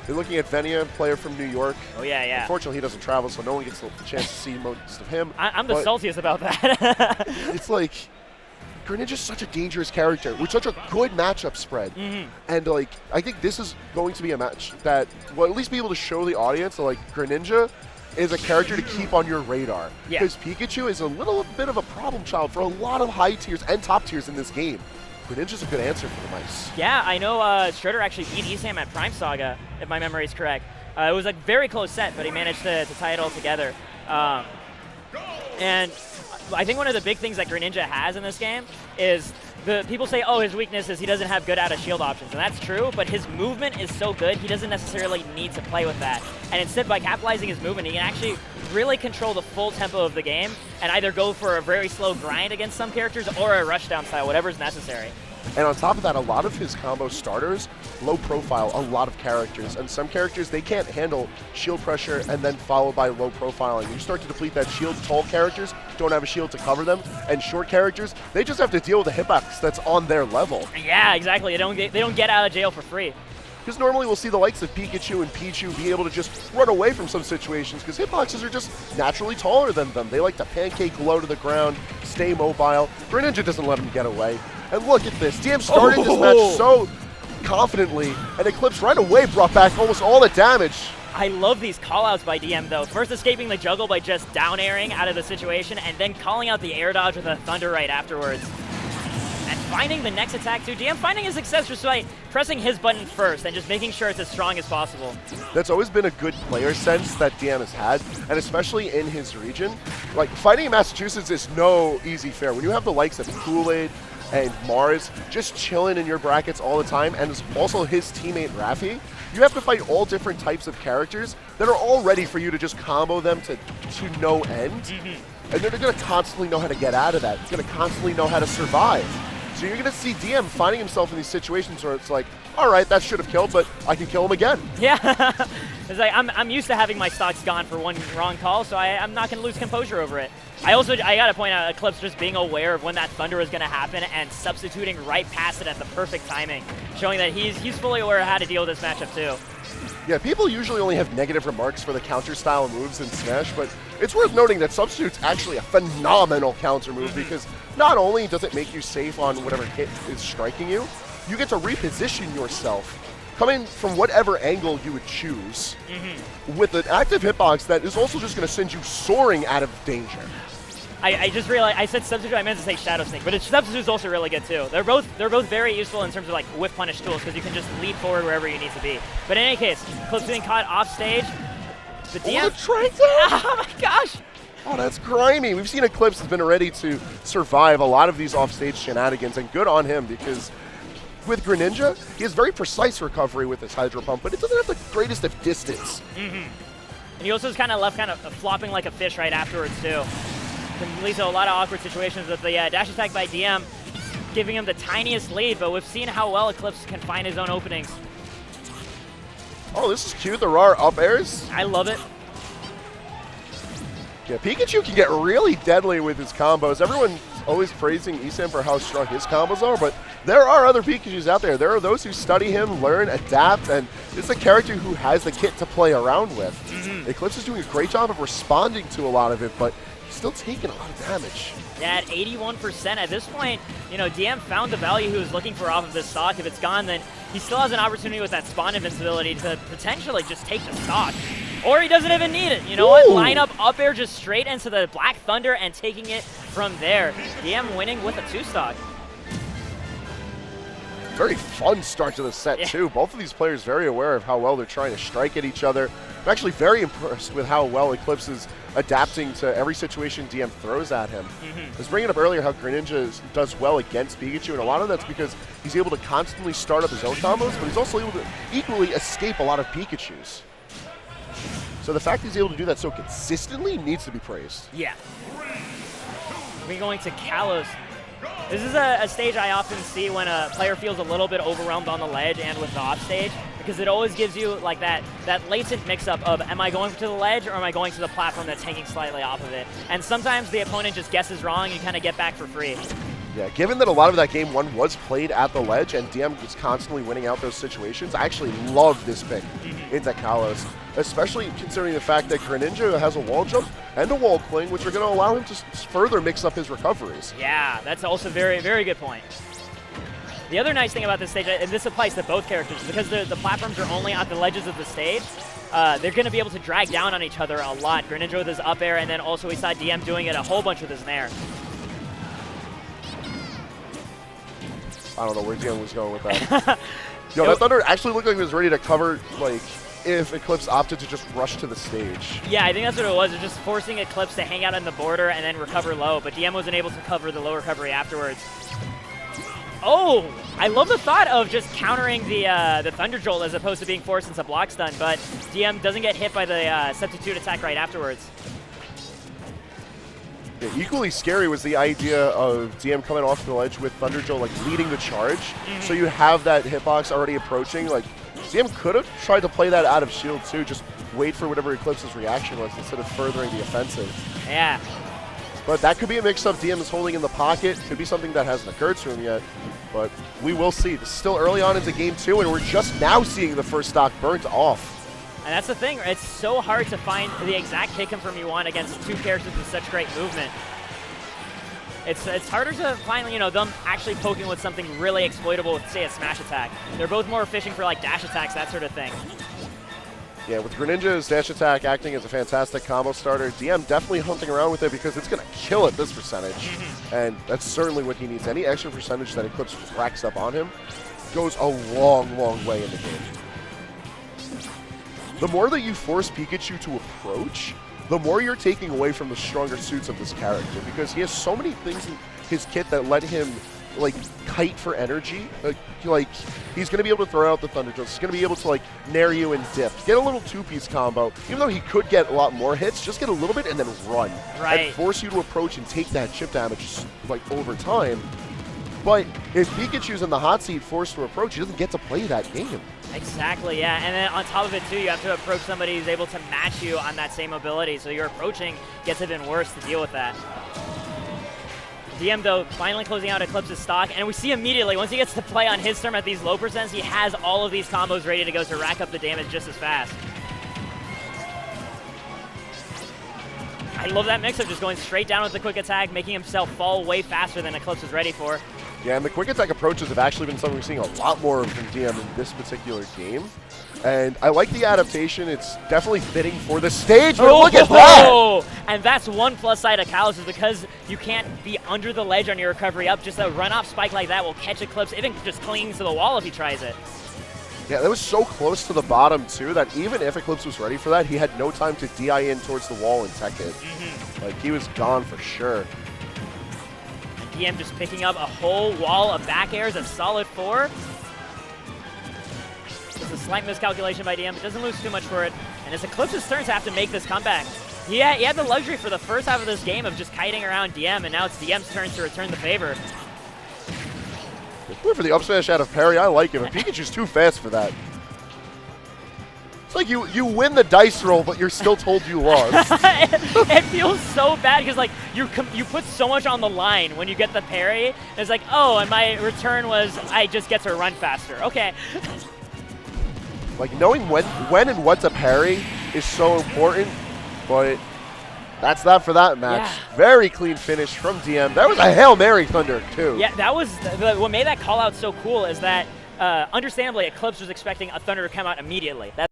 You're looking at Venia, player from New York. Oh, yeah. Unfortunately, he doesn't travel, so no one gets the chance to see most of him. I'm the saltiest about that. It's like, Greninja's such a dangerous character with such a good matchup spread. And, like, I think this is going to be a match that will at least be able to show the audience that, like, Greninja is a character to keep on your radar. Because Pikachu is a little bit of a problem child for a lot of high tiers and top tiers in this game. Greninja's a good answer for the mice. Yeah, I know Schroeder actually beat Esam at Prime Saga, if my memory is correct. It was a very close set, but he managed to tie it all together. And I think one of the big things that Greninja has in this game is people say, oh, his weakness is he doesn't have good out-of-shield options, and that's true, but his movement is so good, he doesn't necessarily need to play with that. And instead, by capitalizing his movement, he can actually really control the full tempo of the game and either go for a very slow grind against some characters or a rushdown style, whatever's necessary. And on top of that, a lot of his combo starters, low profile, a lot of characters. And some characters, they can't handle shield pressure and then followed by low profiling. You start to deplete that shield. Tall characters don't have a shield to cover them. And short characters, they just have to deal with a hitbox that's on their level. Yeah, exactly. They don't get out of jail for free. Because normally we'll see the likes of Pikachu and Pichu be able to just run away from some situations because hitboxes are just naturally taller than them. They like to pancake low to the ground, stay mobile. Greninja doesn't let them get away. And look at this. DM started this match so confidently, and Eclipse right away brought back almost all the damage. I love these callouts by DM, though. First escaping the juggle by just down airing out of the situation, and then calling out the air dodge with a thunder right afterwards. And finding the next attack, too. DM finding his success just by pressing his button first and just making sure it's as strong as possible. That's always been a good player sense that DM has had, and especially in his region. Like, fighting in Massachusetts is no easy fare. When you have the likes of Kool-Aid and Mars just chilling in your brackets all the time, and also his teammate Raffi, you have to fight all different types of characters that are all ready for you to just combo them to no end. And they're going to constantly know how to get out of that. It's going to constantly know how to survive. So you're going to see DM finding himself in these situations where it's like, all right, that should have killed, but I can kill him again. Yeah. It's like, I'm used to having my stocks gone for one wrong call, so I'm not going to lose composure over it. I got to point out Eclipse just being aware of when that thunder was going to happen and substituting right past it at the perfect timing, showing that he's fully aware of how to deal with this matchup too. Yeah, people usually only have negative remarks for the counter-style moves in Smash, but it's worth noting that Substitute's actually a phenomenal counter move because not only does it make you safe on whatever hit is striking you, you get to reposition yourself coming from whatever angle you would choose with an active hitbox that is also just going to send you soaring out of danger. I just realized I said Substitute, I meant to say Shadow Sneak, but Substitute's also really good too. They're both very useful in terms of like whiff punish tools because you can just lead forward wherever you need to be. But in any case, Eclipse being caught off stage. The DM. Oh my gosh! Oh, that's grimy. We've seen Eclipse has been ready to survive a lot of these offstage shenanigans, and good on him because with Greninja, he has very precise recovery with his Hydro Pump, but it doesn't have the greatest of distance. And he also is kind of left flopping like a fish right afterwards too. Can lead to a lot of awkward situations with the dash attack by DM, giving him the tiniest lead, but we've seen how well Eclipse can find his own openings. Oh, this is cute, the raw up airs. I love it. Yeah, Pikachu can get really deadly with his combos. Everyone's always praising Esam for how strong his combos are, but there are other Pikachus out there. There are those who study him, learn, adapt, and it's a character who has the kit to play around with. Eclipse is doing a great job of responding to a lot of it, but still taking a lot of damage. Yeah, at 81% at this point, you know, DM found the value he was looking for off of this stock. If it's gone, then he still has an opportunity with that spawn invincibility to potentially just take the stock. Or he doesn't even need it. You know what? Line up air just straight into the Black Thunder and taking it from there. DM winning with a 2-stock. Very fun start to the set, too. Both of these players very aware of how well they're trying to strike at each other. I'm actually very impressed with how well Eclipse is adapting to every situation DM throws at him. I was bringing up earlier how Greninja does well against Pikachu, and a lot of that's because he's able to constantly start up his own combos, but he's also able to equally escape a lot of Pikachus. So the fact he's able to do that so consistently needs to be praised. Yeah. We're going to Kalos. This is a stage I often see when a player feels a little bit overwhelmed on the ledge and with the off stage, because it always gives you like that latent mix-up of am I going to the ledge or am I going to the platform that's hanging slightly off of it? And sometimes the opponent just guesses wrong and you kind of get back for free. Yeah, given that a lot of that game one was played at the ledge and DM was constantly winning out those situations, I actually love this pick. into Kalos, especially considering the fact that Greninja has a wall jump and a wall cling, which are going to allow him to further mix up his recoveries. Yeah, that's also very, very good point. The other nice thing about this stage, and this applies to both characters, because the platforms are only on the ledges of the stage, they're going to be able to drag down on each other a lot. Greninja with his up air, and then also we saw DM doing it a whole bunch with his nair. I don't know where DM was going with that. Yo, that Thunder actually looked like it was ready to cover, like, if Eclipse opted to just rush to the stage. Yeah, I think that's what it was. It was just forcing Eclipse to hang out on the border and then recover low, but DM wasn't able to cover the low recovery afterwards. Oh, I love the thought of just countering the Thunder Jolt as opposed to being forced into block stun, but DM doesn't get hit by the substitute attack right afterwards. Yeah, equally scary was the idea of DM coming off the ledge with Thunder Jolt, like, leading the charge. So you have that hitbox already approaching. Like, DM could have tried to play that out of shield too, just wait for whatever Eclipse's reaction was instead of furthering the offensive. Yeah. But that could be a mix-up DM is holding in the pocket. Could be something that hasn't occurred to him yet. But we will see. This is still early on into game 2, and we're just now seeing the first stock burnt off. And that's the thing, it's so hard to find the exact pick and from you want against two characters with such great movement. It's harder to find, you know, them actually poking with something really exploitable with, say, a smash attack. They're both more fishing for, like, dash attacks, that sort of thing. Yeah, with Greninja's dash attack acting as a fantastic combo starter, DM definitely hunting around with it because it's going to kill at this percentage. And that's certainly what he needs. Any extra percentage that Eclipse racks up on him goes a long, long way in the game. The more that you force Pikachu to approach, the more you're taking away from the stronger suits of this character, because he has so many things in his kit that let him, like, kite for energy. Like he's going to be able to throw out the Thunder Jolts. He's going to be able to, like, nair you and dip. Get a little two-piece combo. Even though he could get a lot more hits, just get a little bit and then run. Right. And force you to approach and take that chip damage, like, over time. But if Pikachu's in the hot seat forced to approach, he doesn't get to play that game. Exactly, yeah. And then on top of it, too, you have to approach somebody who's able to match you on that same ability. So your approaching gets even worse to deal with that. DM, though, finally closing out Eclipse's stock. And we see immediately, once he gets to play on his turn at these low percents, he has all of these combos ready to go to rack up the damage just as fast. I love that mix of just going straight down with the quick attack, making himself fall way faster than Eclipse was ready for. Yeah, and the quick attack approaches have actually been something we're seeing a lot more of from DM in this particular game. And I like the adaptation. It's definitely fitting for the stage, but look at that! And that's one plus side of Kalos, is because you can't be under the ledge on your recovery up. Just a run-off spike like that will catch Eclipse, even just clinging to the wall if he tries it. Yeah, that was so close to the bottom, too, that even if Eclipse was ready for that, he had no time to DI in towards the wall and tech it. Like, he was gone for sure. DM just picking up a whole wall of back airs, a solid 4. It's a slight miscalculation by DM, but doesn't lose too much for it. And it's Eclipse's turn to have to make this comeback. He had the luxury for the first half of this game of just kiting around DM, and now it's DM's turn to return the favor. For the up smash out of parry, I like him, but Pikachu's too fast for that. It's like you win the dice roll, but you're still told you lost. It feels so bad because, like, you put so much on the line when you get the parry. And it's like, oh, and my return was I just get to run faster. Okay. Like, knowing when and what to parry is so important, but that's that for that match. Yeah. Very clean finish from DM. That was a Hail Mary Thunder, too. Yeah, that was what made that call out so cool is that, understandably, Eclipse was expecting a Thunder to come out immediately.